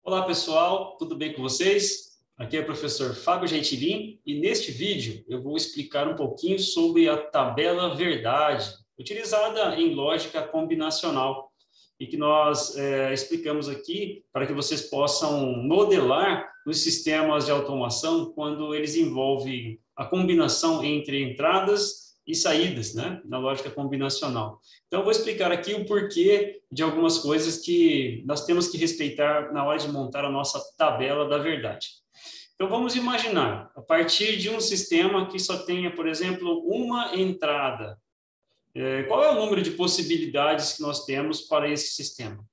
Olá pessoal, tudo bem com vocês? Aqui é o professor Fábio Gentilin e neste vídeo eu vou explicar um pouquinho sobre a tabela verdade, utilizada em lógica combinacional e que nós explicamos aqui para que vocês possam modelar os sistemas de automação quando eles envolvem a combinação entre entradas e saídas, né, na lógica combinacional. Então, eu vou explicar aqui o porquê de algumas coisas que nós temos que respeitar na hora de montar a nossa tabela da verdade. Então, vamos imaginar, a partir de um sistema que só tenha, por exemplo, uma entrada. Qual é o número de possibilidades que nós temos para esse sistema?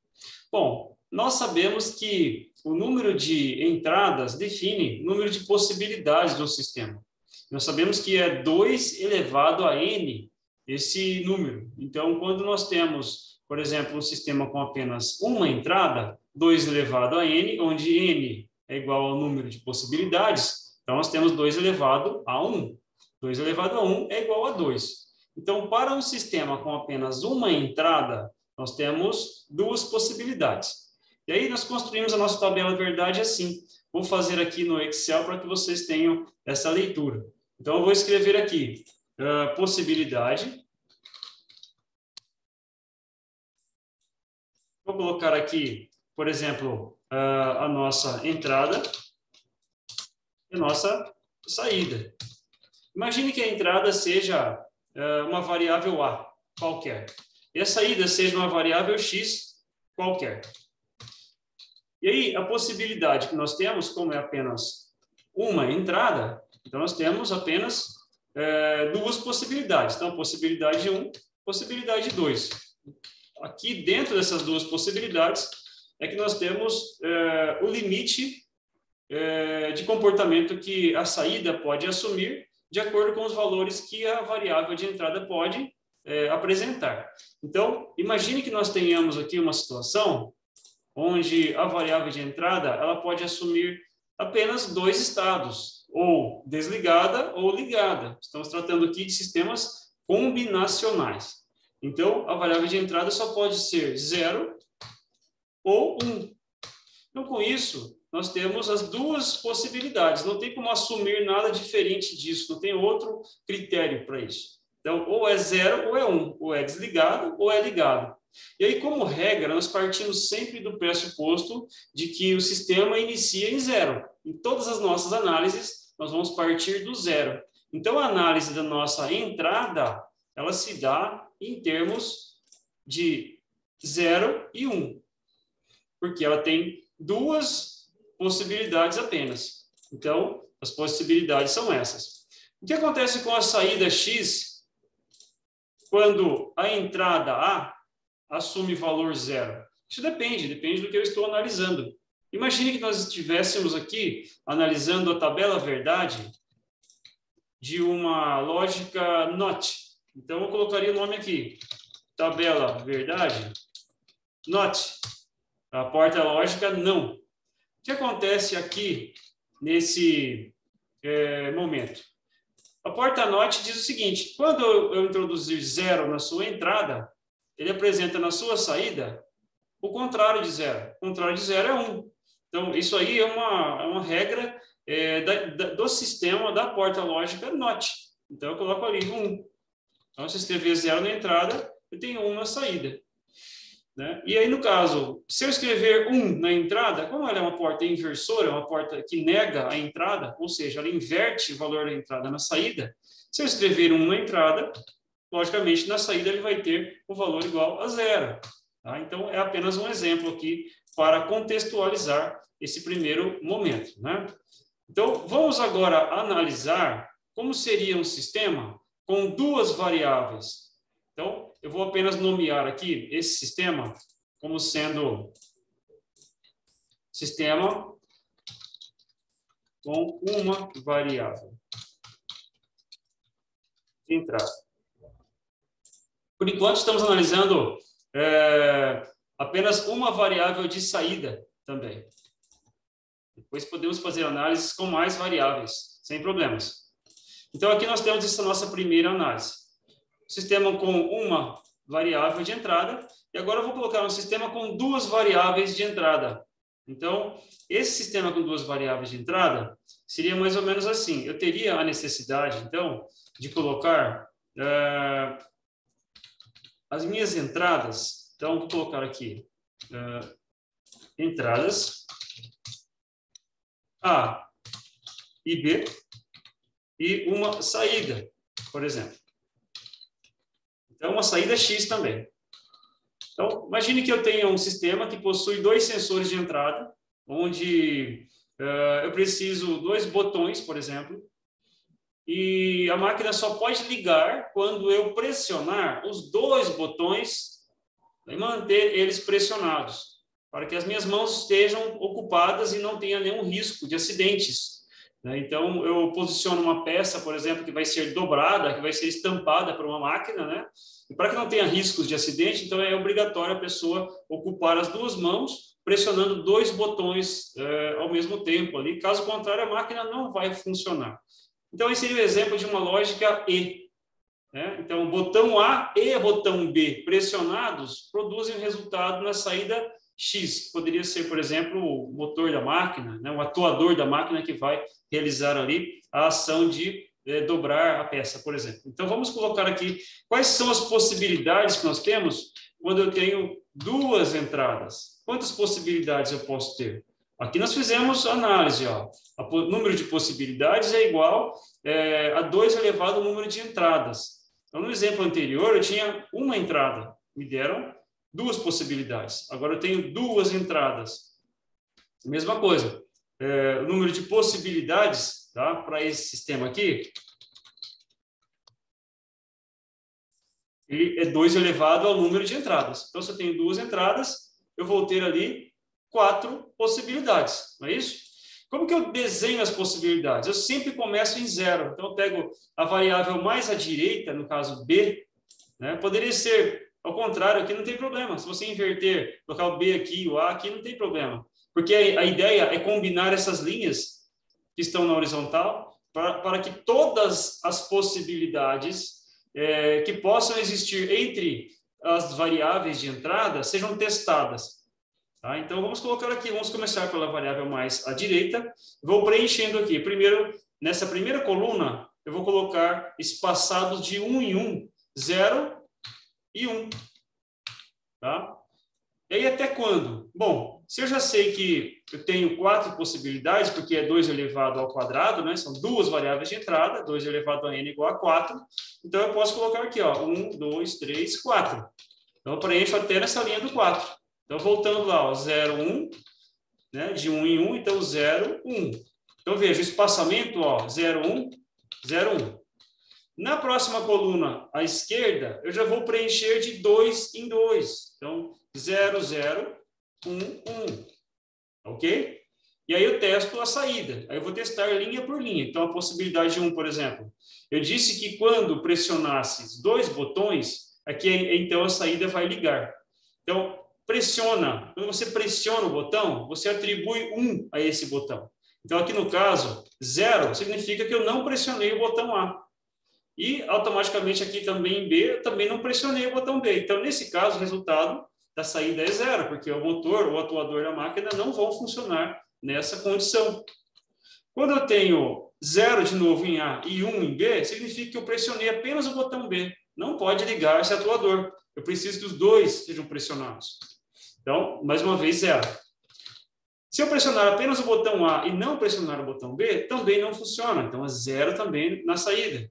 Bom, nós sabemos que o número de entradas define o número de possibilidades do sistema. Nós sabemos que é 2 elevado a n esse número. Então, quando nós temos, por exemplo, um sistema com apenas uma entrada, 2 elevado a n, onde n é igual ao número de possibilidades, então nós temos 2 elevado a 1. 2 elevado a 1 é igual a 2. Então, para um sistema com apenas uma entrada, nós temos 2 possibilidades. E aí nós construímos a nossa tabela verdade assim. Vou fazer aqui no Excel para que vocês tenham essa leitura. Então, eu vou escrever aqui possibilidade. Vou colocar aqui, por exemplo, a nossa entrada e a nossa saída. Imagine que a entrada seja uma variável A qualquer. E a saída seja uma variável X qualquer. E aí, a possibilidade que nós temos, como é apenas uma entrada, então nós temos apenas 2 possibilidades. Então, possibilidade 1, possibilidade 2. Aqui, dentro dessas 2 possibilidades, é que nós temos o limite de comportamento que a saída pode assumir de acordo com os valores que a variável de entrada pode apresentar. Então, imagine que nós tenhamos aqui uma situação onde a variável de entrada ela pode assumir apenas 2 estados, ou desligada ou ligada. Estamos tratando aqui de sistemas combinacionais. Então, a variável de entrada só pode ser 0 ou 1. Então, com isso, nós temos as 2 possibilidades. Não tem como assumir nada diferente disso, não tem outro critério para isso. Então, ou é 0 ou é 1, ou é desligado ou é ligado. E aí, como regra, nós partimos sempre do pressuposto de que o sistema inicia em 0. Em todas as nossas análises, nós vamos partir do 0. Então, a análise da nossa entrada, ela se dá em termos de 0 e 1. Porque ela tem 2 possibilidades apenas. Então, as possibilidades são essas. O que acontece com a saída X quando a entrada A assume valor 0? Isso depende do que eu estou analisando. Imagine que nós estivéssemos aqui analisando a tabela verdade de uma lógica NOT. Então, eu colocaria o nome aqui, tabela verdade NOT. A porta lógica não. O que acontece aqui nesse momento? A porta NOT diz o seguinte: quando eu introduzir 0 na sua entrada, ele apresenta na sua saída o contrário de 0. O contrário de 0 é 1. Então, isso aí é uma regra do sistema da porta lógica NOT. Então, eu coloco ali 1. Então, se eu escrever 0 na entrada, eu tenho 1 na saída. Né? E aí, no caso, se eu escrever 1 na entrada, como ela é uma porta inversora, uma porta que nega a entrada, ou seja, ela inverte o valor da entrada na saída, se eu escrever 1 na entrada, logicamente, na saída ele vai ter o valor igual a 0. Tá? Então, é apenas um exemplo aqui para contextualizar esse primeiro momento. Né? Então, vamos agora analisar como seria um sistema com 2 variáveis. Então, eu vou apenas nomear aqui esse sistema como sendo sistema com uma variável de entrada. Por enquanto, estamos analisando apenas uma variável de saída também. Depois podemos fazer análises com mais variáveis, sem problemas. Então, aqui nós temos essa nossa primeira análise. Sistema com uma variável de entrada. E agora eu vou colocar um sistema com 2 variáveis de entrada. Então, esse sistema com duas variáveis de entrada seria mais ou menos assim. Eu teria a necessidade, então, de colocar as minhas entradas. Então, vou colocar aqui entradas A e B e uma saída, por exemplo. Então, uma saída X também. Então, imagine que eu tenha um sistema que possui dois sensores de entrada, onde eu preciso dois botões, por exemplo, e a máquina só pode ligar quando eu pressionar os dois botões e manter eles pressionados, para que as minhas mãos estejam ocupadas e não tenha nenhum risco de acidentes. Então, eu posiciono uma peça, por exemplo, que vai ser dobrada, que vai ser estampada para uma máquina, né? E para que não tenha riscos de acidente, então é obrigatório a pessoa ocupar as duas mãos, pressionando dois botões ao mesmo tempo ali. Caso contrário, a máquina não vai funcionar. Então, esse seria o exemplo de uma lógica E. Né? Então, o botão A e o botão B pressionados produzem o resultado na saída X, que poderia ser, por exemplo, o motor da máquina, né? O atuador da máquina que vai realizar ali a ação de dobrar a peça, por exemplo. Então, vamos colocar aqui quais são as possibilidades que nós temos quando eu tenho duas entradas. Quantas possibilidades eu posso ter? Aqui nós fizemos análise, ó. O número de possibilidades é igual a 2 elevado ao número de entradas. Então, no exemplo anterior, eu tinha uma entrada, me deram duas possibilidades. Agora eu tenho duas entradas. Mesma coisa, o número de possibilidades, tá, para esse sistema aqui, ele é 2 elevado ao número de entradas. Então, se eu tenho duas entradas, eu vou ter ali 4 possibilidades, não é isso? Como que eu desenho as possibilidades? Eu sempre começo em zero. Então, eu pego a variável mais à direita, no caso B, né? Poderia ser ao contrário, aqui não tem problema. Se você inverter, colocar o B aqui, o A aqui, não tem problema. Porque a ideia é combinar essas linhas que estão na horizontal para que todas as possibilidades que possam existir entre as variáveis de entrada sejam testadas. Tá? Então, vamos colocar aqui, vamos começar pela variável mais à direita. Vou preenchendo aqui. Primeiro, nessa primeira coluna, eu vou colocar espaçados de 1 em 1, 0 e 1. Tá? E aí, até quando? Bom, se eu já sei que eu tenho 4 possibilidades, porque é 2 elevado ao quadrado, né? São duas variáveis de entrada, 2 elevado a n igual a 4. Então, eu posso colocar aqui, ó, 1, 2, 3, 4. Então, eu preencho até nessa linha do 4. Então, voltando lá, ó, 0, 1, né? De 1 em 1, então 0, 1. Então, veja, o espaçamento, ó, 0, 1, 0, 1. Na próxima coluna, à esquerda, eu já vou preencher de 2 em 2. Então, 0, 0, 1, 1. Ok? E aí eu testo a saída. Aí eu vou testar linha por linha. Então, a possibilidade 1, por exemplo. Eu disse que quando pressionasse dois botões, aqui então a saída vai ligar. Então, pressiona. Quando você pressiona o botão, você atribui 1 a esse botão. Então, aqui no caso, 0 significa que eu não pressionei o botão A. E, automaticamente, aqui também em B, eu também não pressionei o botão B. Então, nesse caso, o resultado da saída é 0, porque o motor, o atuador da máquina não vão funcionar nessa condição. Quando eu tenho 0 de novo em A e 1 em B, significa que eu pressionei apenas o botão B. Não pode ligar esse atuador. Eu preciso que os dois sejam pressionados. Então, mais uma vez, 0. Se eu pressionar apenas o botão A e não pressionar o botão B, também não funciona. Então, é 0 também na saída.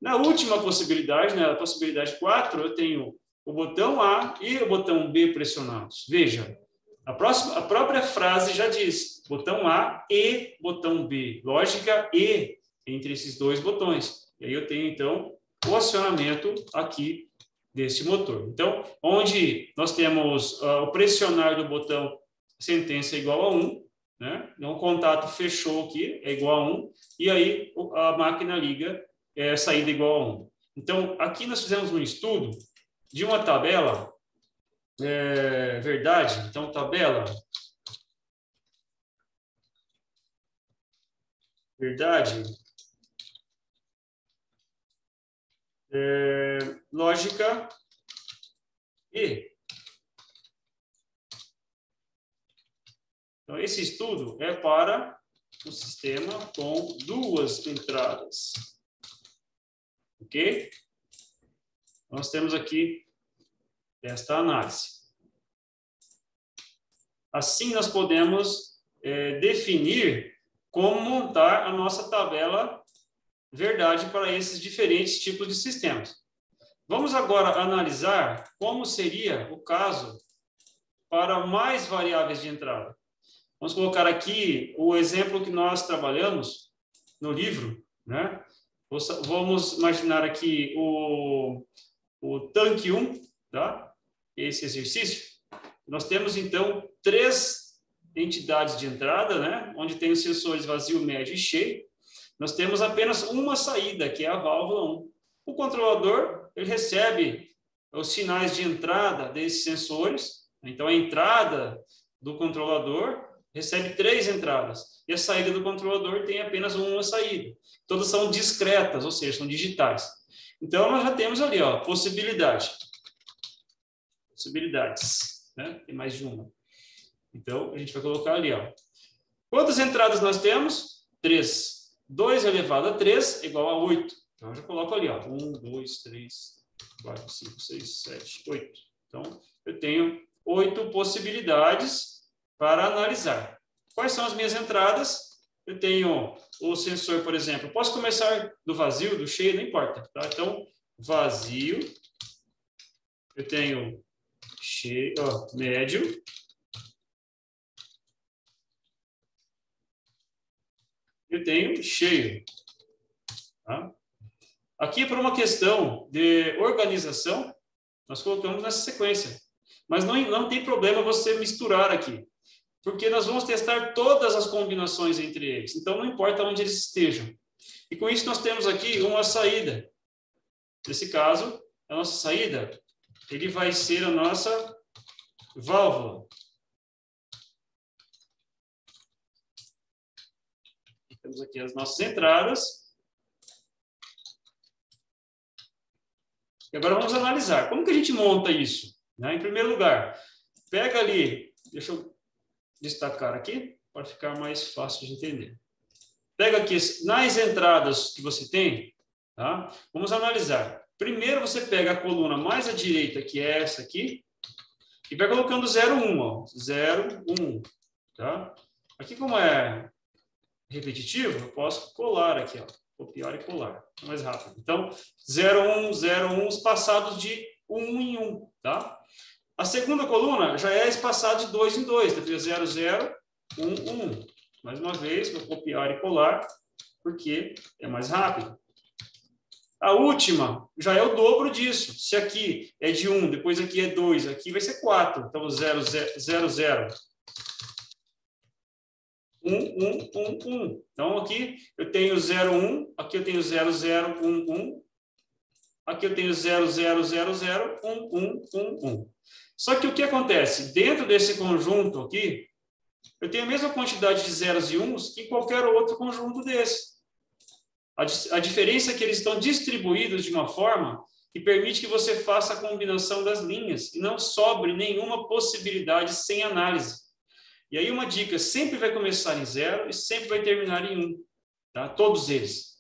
Na última possibilidade, na possibilidade 4, eu tenho o botão A e o botão B pressionados. Veja, a própria frase já diz botão A e botão B. Lógica E entre esses dois botões. E aí eu tenho, então, o acionamento aqui deste motor. Então, onde nós temos o pressionar do botão sentença é igual a 1, né? Então, o contato fechou aqui, é igual a 1, e aí a máquina liga saída igual a 1. Então, aqui nós fizemos um estudo de uma tabela, verdade, então tabela, verdade, lógica e. Então, esse estudo é para um sistema com 2 entradas. Ok? Nós temos aqui esta análise. Assim, nós podemos definir como montar a nossa tabela verdade para esses diferentes tipos de sistemas. Vamos agora analisar como seria o caso para mais variáveis de entrada. Vamos colocar aqui o exemplo que nós trabalhamos no livro, né? Vamos imaginar aqui o tanque 1, tá? Esse exercício. Nós temos, então, 3 entidades de entrada, né? Onde tem os sensores vazio, médio e cheio. Nós temos apenas uma saída, que é a válvula 1. O controlador, ele recebe os sinais de entrada desses sensores. Então, a entrada do controlador recebe 3 entradas. E a saída do controlador tem apenas uma saída. Todas são discretas, ou seja, são digitais. Então, nós já temos ali, ó, possibilidades, né? Tem mais de uma. Então, a gente vai colocar ali, ó. Quantas entradas nós temos? 3. 2 elevado a 3 igual a 8. Então, eu já coloco ali, ó. 1, 2, 3, 4, 5, 6, 7, 8. Então, eu tenho 8 possibilidades para analisar. Quais são as minhas entradas? Eu tenho o sensor, por exemplo. Posso começar do vazio, do cheio, não importa. Tá? Então, vazio. Eu tenho cheio, ó, médio. Eu tenho cheio. Tá? Aqui, por uma questão de organização, nós colocamos nessa sequência. Mas não tem problema você misturar aqui, porque nós vamos testar todas as combinações entre eles. Então, não importa onde eles estejam. E com isso, nós temos aqui uma saída. Nesse caso, a nossa saída, ele vai ser a nossa válvula. Temos aqui as nossas entradas. E agora vamos analisar. Como que a gente monta isso? Né? Em primeiro lugar, pega ali, deixa eu destacar aqui, para ficar mais fácil de entender. Pega aqui, nas entradas que você tem, tá? Vamos analisar. Primeiro você pega a coluna mais à direita, que é essa aqui, e vai colocando 0, 1, ó. 0, 1, tá? Aqui, como é repetitivo, eu posso colar aqui, ó. Copiar e colar. É mais rápido. Então, 0, 1, 0, 1, espaçados de 1 em 1, tá? A segunda coluna já é espaçada de 2 em 2. Então, 0, 0, 1, 1. Mais uma vez, vou copiar e colar, porque é mais rápido. A última já é o dobro disso. Se aqui é de 1, depois aqui é 2, aqui vai ser 4. Então, 0, 0, 0. 1, 1, 1, 1. Então, aqui eu tenho 0, 1. Aqui eu tenho 0, 0, 1, 1. Aqui eu tenho 0, 0, 0, 0, 1, 1, 1, 1. Só que o que acontece? Dentro desse conjunto aqui, eu tenho a mesma quantidade de zeros e uns que em qualquer outro conjunto desse. A diferença é que eles estão distribuídos de uma forma que permite que você faça a combinação das linhas e não sobre nenhuma possibilidade sem análise. E aí uma dica, sempre vai começar em 0 e sempre vai terminar em 1. Tá? Todos eles.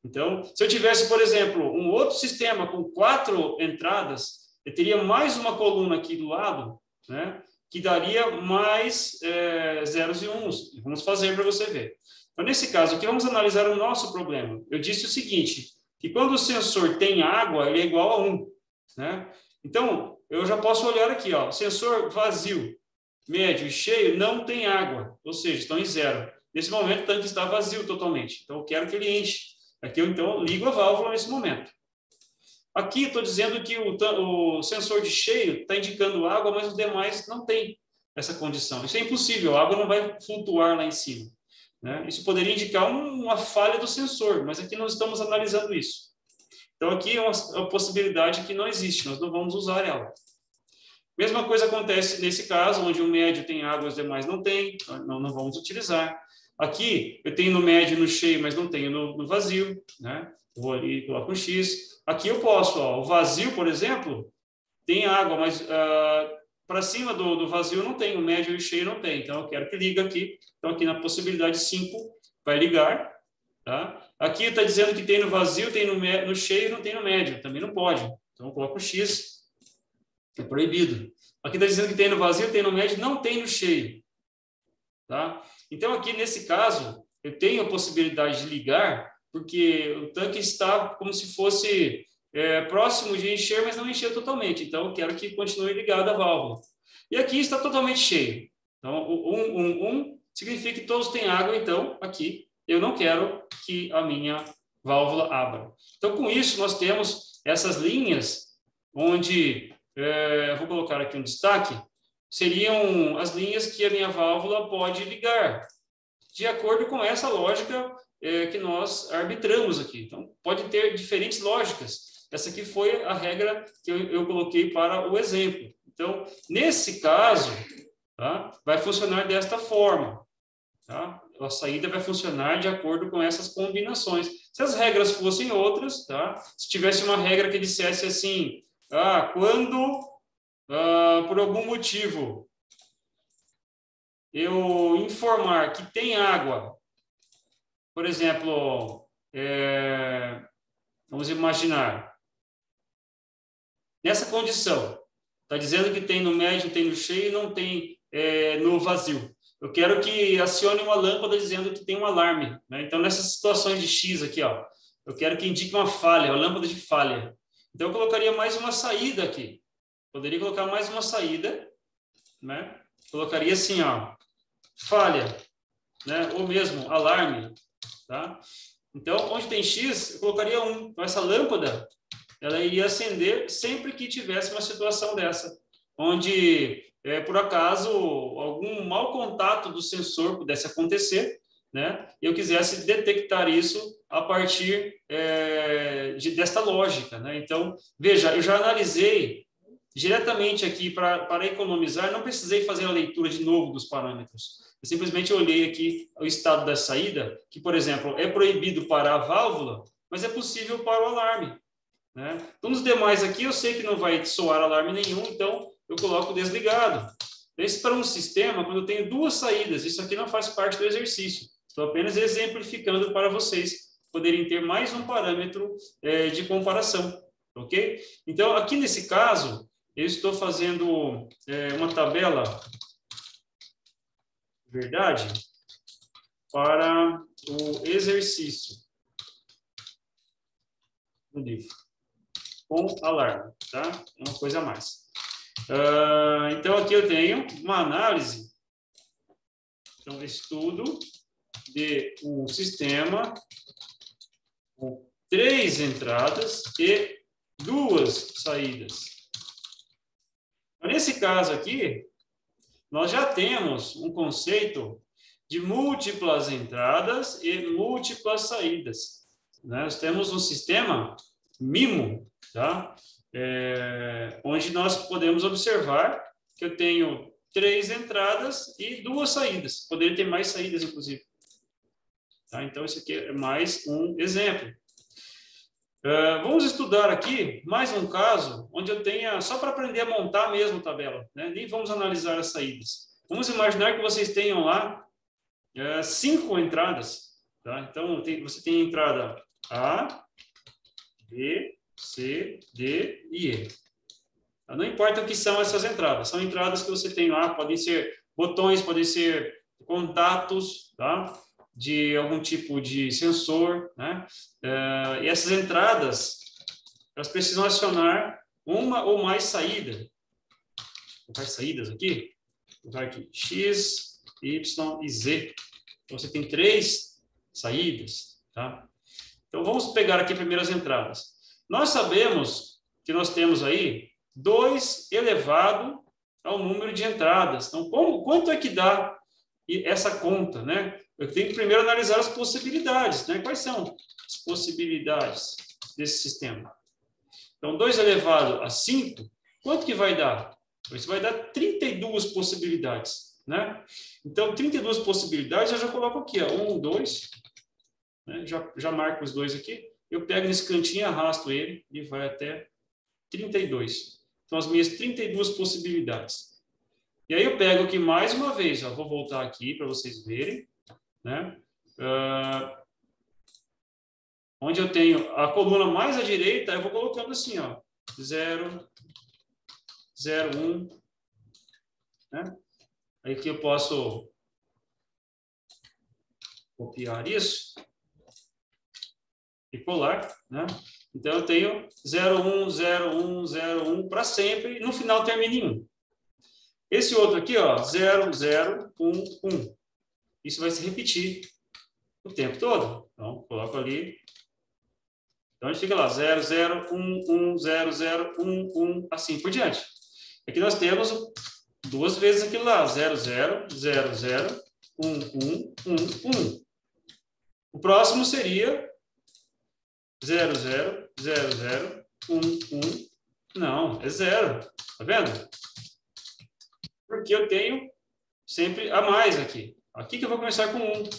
Então, se eu tivesse, por exemplo, um outro sistema com 4 entradas, eu teria mais uma coluna aqui do lado, né, que daria mais zeros e uns. Vamos fazer para você ver. Então, nesse caso aqui, vamos analisar o nosso problema. Eu disse o seguinte, que quando o sensor tem água, ele é igual a 1. Né? Então, eu já posso olhar aqui, ó, sensor vazio, médio e cheio não tem água, ou seja, estão em 0. Nesse momento, o tanque está vazio totalmente. Então, eu quero que ele enche. Aqui eu, então, ligo a válvula nesse momento. Aqui, estou dizendo que o sensor de cheio está indicando água, mas os demais não tem essa condição. Isso é impossível, a água não vai flutuar lá em cima. Né? Isso poderia indicar uma falha do sensor, mas aqui nós estamos analisando isso. Então, aqui é uma possibilidade que não existe, nós não vamos usar ela. Mesma coisa acontece nesse caso, onde o médio tem água e os demais não tem, não vamos utilizar. Aqui, eu tenho no médio e no cheio, mas não tenho no vazio. Né? Vou ali e coloco um X. Aqui eu posso, ó, o vazio, por exemplo, tem água, mas para cima do vazio não tem, o médio e o cheio não tem. Então, eu quero que liga aqui. Então, aqui na possibilidade 5, vai ligar. Tá? Aqui está dizendo que tem no vazio, tem no cheio e não tem no médio. Também não pode. Então, eu coloco o X. É proibido. Aqui está dizendo que tem no vazio, tem no médio, não tem no cheio. Tá? Então, aqui nesse caso, eu tenho a possibilidade de ligar, porque o tanque está como se fosse próximo de encher, mas não encher totalmente. Então, eu quero que continue ligada a válvula. E aqui está totalmente cheio. Então, o 1 significa que todos têm água, então, aqui eu não quero que a minha válvula abra. Então, com isso, nós temos essas linhas onde, eu vou colocar aqui um destaque, seriam as linhas que a minha válvula pode ligar, de acordo com essa lógica que nós arbitramos aqui. Então, pode ter diferentes lógicas. Essa aqui foi a regra que eu coloquei para o exemplo. Então, nesse caso, tá, vai funcionar desta forma. Tá? A saída vai funcionar de acordo com essas combinações. Se as regras fossem outras, tá? Se tivesse uma regra que dissesse assim, quando, por algum motivo, eu informar que tem água, por exemplo, vamos imaginar, nessa condição, está dizendo que tem no médio, tem no cheio e não tem no vazio. Eu quero que acione uma lâmpada dizendo que tem um alarme. Né? Então, nessas situações de X aqui, ó, eu quero que indique uma falha, uma lâmpada de falha. Então, eu colocaria mais uma saída aqui. Poderia colocar mais uma saída, né? Colocaria assim, ó, falha, né? Ou mesmo alarme, tá? Então, onde tem X, eu colocaria 1. Então, essa lâmpada, ela iria acender sempre que tivesse uma situação dessa, onde, por acaso, algum mau contato do sensor pudesse acontecer, né? E eu quisesse detectar isso a partir desta lógica, né? Então, veja, eu já analisei diretamente aqui para economizar, não precisei fazer a leitura de novo dos parâmetros. Eu simplesmente olhei aqui o estado da saída, que, por exemplo, é proibido para a válvula, mas é possível para o alarme. Né? Então, nos demais aqui, eu sei que não vai soar alarme nenhum, então eu coloco desligado. Esse para um sistema, quando eu tenho duas saídas, isso aqui não faz parte do exercício. Estou apenas exemplificando para vocês poderem ter mais um parâmetro de comparação. Ok? Então, aqui nesse caso, eu estou fazendo uma tabela, verdade, para o exercício do livro, com alarme, tá? É uma coisa a mais. Então, aqui eu tenho uma análise, então, estudo de um sistema com 3 entradas e 2 saídas. Nesse caso aqui, nós já temos um conceito de múltiplas entradas e múltiplas saídas. Né? Nós temos um sistema MIMO, tá? Onde nós podemos observar que eu tenho 3 entradas e 2 saídas. Poderia ter mais saídas, inclusive. Tá? Então, esse aqui é mais um exemplo. Vamos estudar aqui mais um caso onde eu tenha, só para aprender a montar mesmo a tabela, né? Nem vamos analisar as saídas. Vamos imaginar que vocês tenham lá 5 entradas. Tá? Então, você tem a entrada A, B, C, D e E. Tá? Não importa o que são essas entradas, são entradas que você tem lá, podem ser botões, podem ser contatos, tá? De algum tipo de sensor, né? E essas entradas, elas precisam acionar uma ou mais saídas. Vou colocar saídas aqui. Vou colocar aqui X, Y e Z. Então, você tem 3 saídas, tá? Então, vamos pegar aqui primeiro as entradas. Nós sabemos que nós temos aí 2 elevado ao número de entradas. Então, quanto é que dá essa conta, né? Eu tenho que primeiro analisar as possibilidades, né? Quais são as possibilidades desse sistema? Então, 2 elevado a 5, quanto que vai dar? Isso vai dar 32 possibilidades, né? Então, 32 possibilidades eu já coloco aqui, ó, 1, 2, né? Já marco os 2 aqui. Eu pego nesse cantinho, arrasto ele e vai até 32. Então, as minhas 32 possibilidades. E aí eu pego aqui mais uma vez, ó, vou voltar aqui para vocês verem, né? Onde eu tenho a coluna mais à direita, eu vou colocando assim, ó, 0, 0, 1, né? Aí aqui eu posso copiar isso e colar, né? Então eu tenho 0, 1, 0, 1, 0, 1 para sempre, e no final termina em 1. Esse outro aqui, ó, 0, 0, 1, 1. Isso vai se repetir o tempo todo. Então, coloco ali. Então, a gente fica lá, 0, 0, 1, 1, 0, 0, 1, 1, assim por diante. Aqui nós temos duas vezes aquilo lá, 0, 0, 0, 0, 1, 1, 1, 1. O próximo seria 0, 0, 0, 0, 1, 1. Não, é 0. Tá vendo? Porque eu tenho sempre a mais aqui. Aqui que eu vou começar com 1.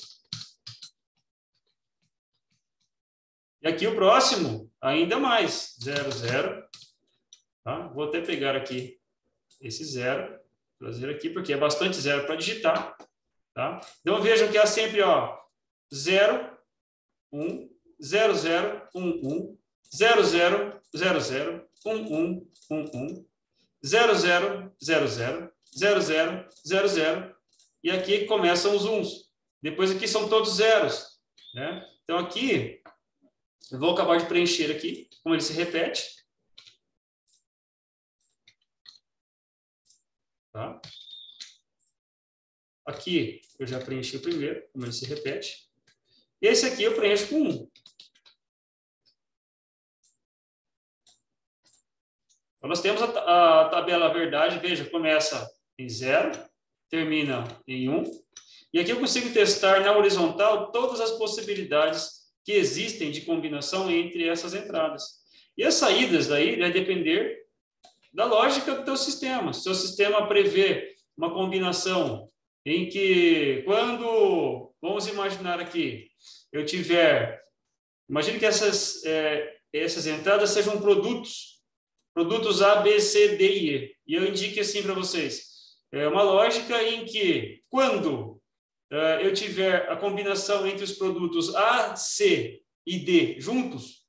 E aqui o próximo, ainda mais. 0, 0. Tá? Vou até pegar aqui esse 0, trazer aqui, porque é bastante 0 para digitar. Tá? Então vejam que há sempre, ó, 0, 1, 0, 0, 1, 1, 0, 0, 0, 0, 1, 1, 1, 1, 0, 0, 0, 0, 0, 0, 0, 0, e aqui começam os 1s. Depois aqui são todos zeros, né? Então aqui, eu vou acabar de preencher aqui, como ele se repete. Tá? Aqui eu já preenchi o primeiro, como ele se repete. Esse aqui eu preencho com 1. Então, nós temos a tabela verdade, veja, começa em 0, termina em 1. E aqui eu consigo testar na horizontal todas as possibilidades que existem de combinação entre essas entradas. E as saídas daí vai depender da lógica do teu sistema. Se o seu sistema prevê uma combinação em que, quando, vamos imaginar aqui, eu tiver, imagine que essas entradas sejam produtos A, B, C, D e E. E eu indique assim para vocês, é uma lógica em que, quando eu tiver a combinação entre os produtos A, C e D juntos,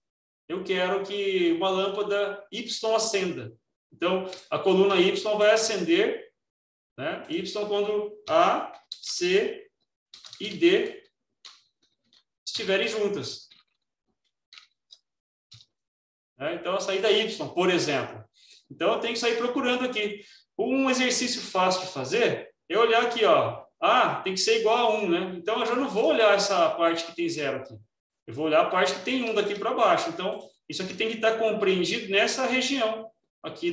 eu quero que uma lâmpada Y acenda. Então, a coluna Y vai acender, né? Y quando A, C e D estiverem juntas. Então, a saída Y, por exemplo. Então, eu tenho que sair procurando aqui. Um exercício fácil de fazer é olhar aqui, ó. Ah, tem que ser igual a 1, né? Então, eu já não vou olhar essa parte que tem 0 aqui. Eu vou olhar a parte que tem 1 daqui para baixo. Então, isso aqui tem que estar compreendido nessa região aqui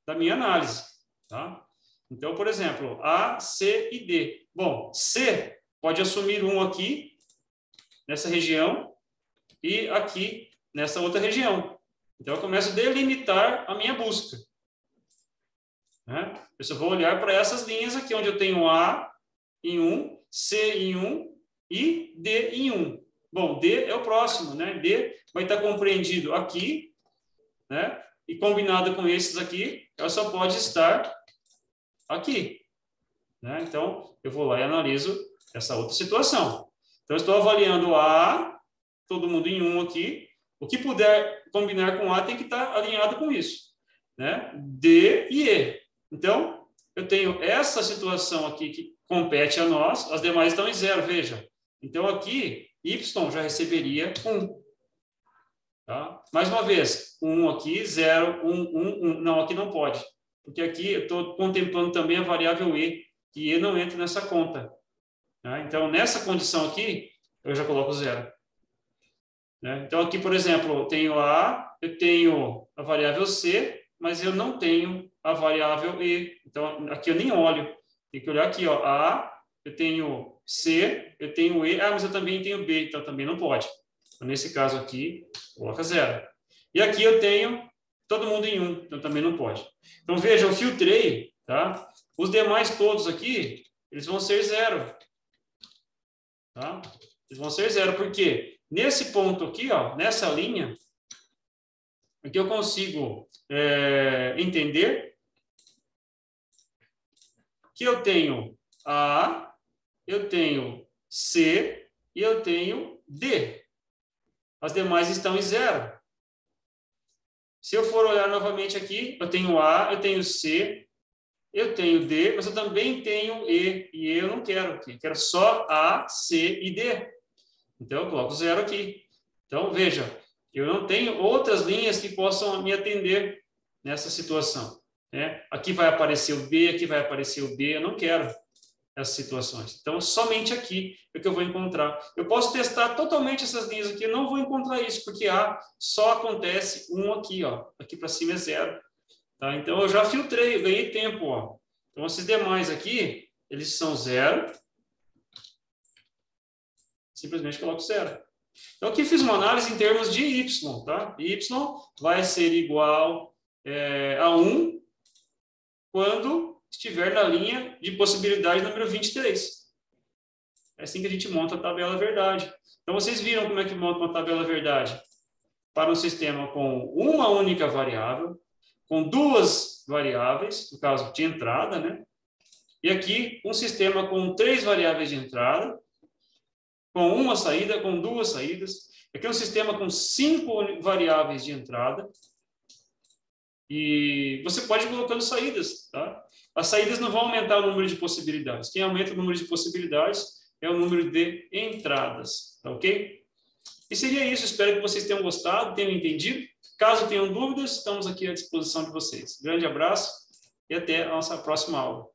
da minha análise. Tá? Então, por exemplo, A, C e D. Bom, C pode assumir 1 aqui, nessa região, e aqui, nessa outra região. Então, eu começo a delimitar a minha busca. Né? Eu só vou olhar para essas linhas aqui, onde eu tenho A em 1, C em 1 e D em 1. Bom, D é o próximo, né? D vai estar compreendido aqui, né? E combinado com esses aqui, ela só pode estar aqui. Né? Então, eu vou lá e analiso essa outra situação. Então, eu estou avaliando A, todo mundo em 1 aqui. O que puder combinar com A tem que estar alinhado com isso. Né? D e E. Então, eu tenho essa situação aqui que compete a nós, as demais estão em 0, veja. Então, aqui, Y já receberia 1. Tá? Mais uma vez, 1 aqui, 0, 1, 1, 1. Não, aqui não pode. Porque aqui eu estou contemplando também a variável E, que E não entra nessa conta. Tá? Então, nessa condição aqui, eu já coloco 0. Né? Então, aqui, por exemplo, eu tenho A, eu tenho a variável C, mas eu não tenho a variável E. Então, aqui eu nem olho. Tem que olhar aqui, ó. A, eu tenho C, eu tenho E. Ah, mas eu também tenho B, então também não pode. Então, nesse caso aqui, coloca 0. E aqui eu tenho todo mundo em 1, então também não pode. Então, veja, eu filtrei, tá? Os demais todos aqui, eles vão ser 0. Tá? Eles vão ser 0, porque nesse ponto aqui, ó, nessa linha, aqui eu consigo entender que eu tenho A, eu tenho C e eu tenho D. As demais estão em 0. Se eu for olhar novamente aqui, eu tenho A, eu tenho C, eu tenho D, mas eu também tenho E. E E eu não quero aqui. Quero só A, C e D. Então, eu coloco 0 aqui. Então, veja, eu não tenho outras linhas que possam me atender nessa situação, né? Aqui vai aparecer o B, aqui vai aparecer o B. Eu não quero essas situações. Então, somente aqui é que eu vou encontrar. Eu posso testar totalmente essas linhas aqui, eu não vou encontrar isso, porque A só acontece um aqui, ó. Aqui para cima é 0. Tá? Então, eu já filtrei, eu ganhei tempo, ó. Então, esses demais aqui, eles são 0. Simplesmente coloco 0. Então, aqui fiz uma análise em termos de y, tá? Y vai ser igual a 1 quando estiver na linha de possibilidade número 23. É assim que a gente monta a tabela verdade. Então, vocês viram como é que monta uma tabela verdade? Para um sistema com uma única variável, com duas variáveis, no caso de entrada, né? E aqui, um sistema com 3 variáveis de entrada, com uma saída, com 2 saídas. Aqui é um sistema com 5 variáveis de entrada. E você pode ir colocando saídas, tá? As saídas não vão aumentar o número de possibilidades. Quem aumenta o número de possibilidades é o número de entradas, tá ok? E seria isso. Espero que vocês tenham gostado, tenham entendido. Caso tenham dúvidas, estamos aqui à disposição de vocês. Grande abraço e até a nossa próxima aula.